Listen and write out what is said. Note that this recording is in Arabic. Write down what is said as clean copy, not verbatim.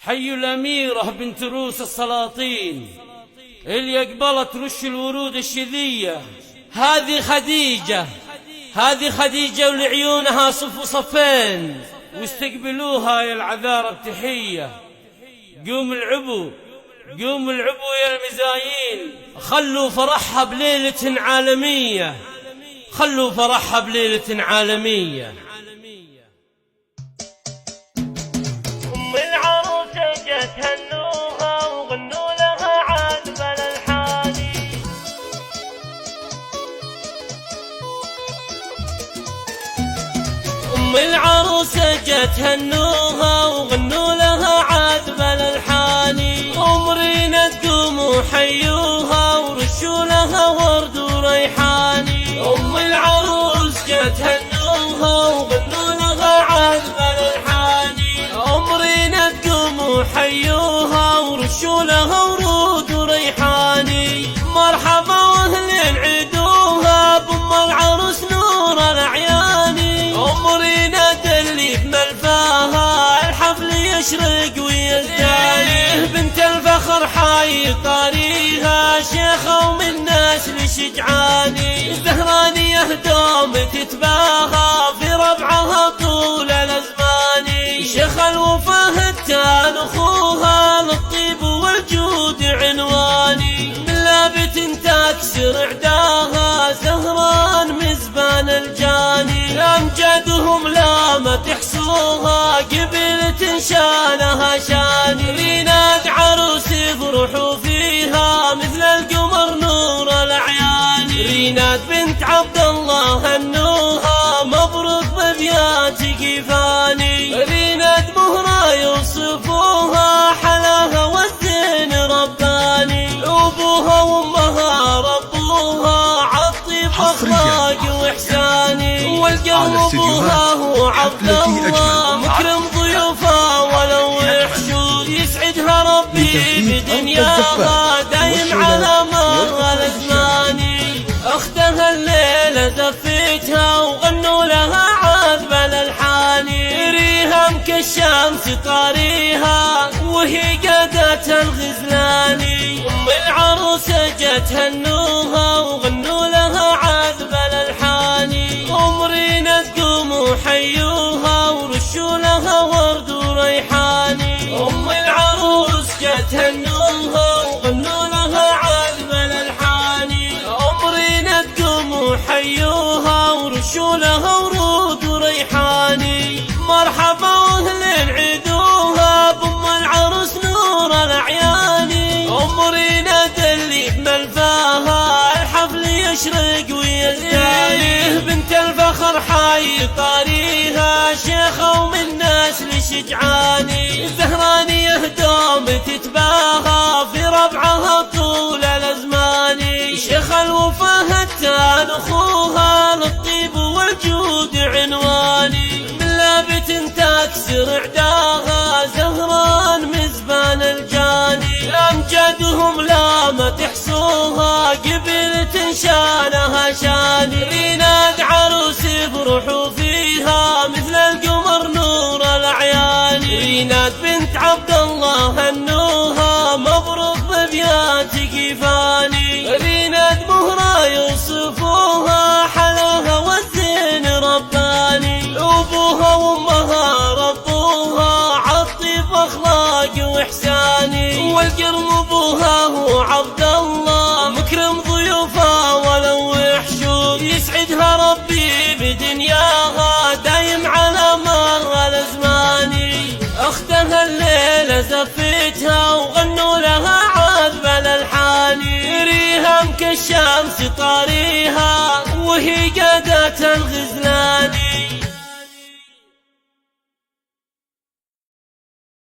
حي الأميرة بنت روس السلاطين اللي قبلت رش الورود الشذية. هذه خديجة ولعيونها صفوا صفين واستقبلوها يا العذارى بتحية. قوم العبوا يا المزايين، خلوا فرحها بليلة عالمية، خلوا فرحها بليلة عالمية. أم العروسة جت هنوها وغنوا لها عذب الألحاني. أم العروسة جت هنوها وغنوا لها عذب الألحاني. عمرنا تقوموا حيوها ورشوا لها ورد وريحاني. أم العروس جت هنوها وغنوا لها عذب الألحاني. عمرنا تقوموا حيوها ورشوا لها ورود وريحاني. مرحبا واهلين عيدوها بأم العروس نور الأعياني. عمرنا دلي بملفاها الحفل يشرق ويزداني. بنت الفخر حي طاريها شيخة ومن الناس لشجعاني. زهرانية دوم تتباهى في ربعها طول الأزمان. شيخ الوفا هتان أخوها للطيب والجود عنواني. من لابت تكسر عداها زهران مزبان الجاني. أمجادهم لا ما تحصوها قبلة شانها شاني. ريناد عروس يفرحوا فيها مثل القمر نور الأعياني. ريناد بنت عبد الله هنوها مبروك ببيات قيفاني. ريناد مهرة يوصفوها حلاها والزين رباني. أبوها وأمها ربوها عالطيب أخلاق وإحساني. والقلب أبوها هو عبد الله مكرم ضيوفها ولو يحشوا. يسعدها ربي بدنياها دايم على مر الأزمان. أختها الليلة زفتها وغنوا لها عذب الألحاني. ريهم كالشمس طاريها وهي قادة الغزلاني. أم العروسة جت هنوها وغنوا لها عذب الألحاني. عمرنا تقوموا حيوها ورشوا لها ورد وريحاني. أم العروس جت هنوها وغنوا لها عذب الألحاني. عمرنا تقوموا حيوها ورشوا لها ورود وريحاني. مرحبا واهلين عيدوها بأم العروس نور الأعياني. عمرنا دلي بملفاها الحفل يشرق ويزداني. بنت الفخر حي طاريها شيخة ومن الناس لشجعاني. زهرانية دوم تتباهى في ربعها طول الأزمان. شيخ الوفا هتان أخوها للطيب والجود عنواني. من لابت تكسر عداها زهران مزبان الجاني. أمجادهم لا ما تحصوها قبلة شانها شاني. ريناد عروس يفرحوا فيها مثل القمر نور الأعياني. ريناد بنت عبد الله هنوها مبروك ببيات قيفاني. ريناد مهرة يوصفوها حلاها والزين رباني. أبوها وأمها ربوها عالطيب أخلاق وإحساني. والقرم أبوها هو عبد الله مكرم ضيوفها ولو يحشوا. يسعدها ربي بدنياها دايم على مر الأزمان. أختها الليلة زفتها وغنوا لها عذب الألحاني. ريهم كالشمس طاريها وهي قادة الغزلاني.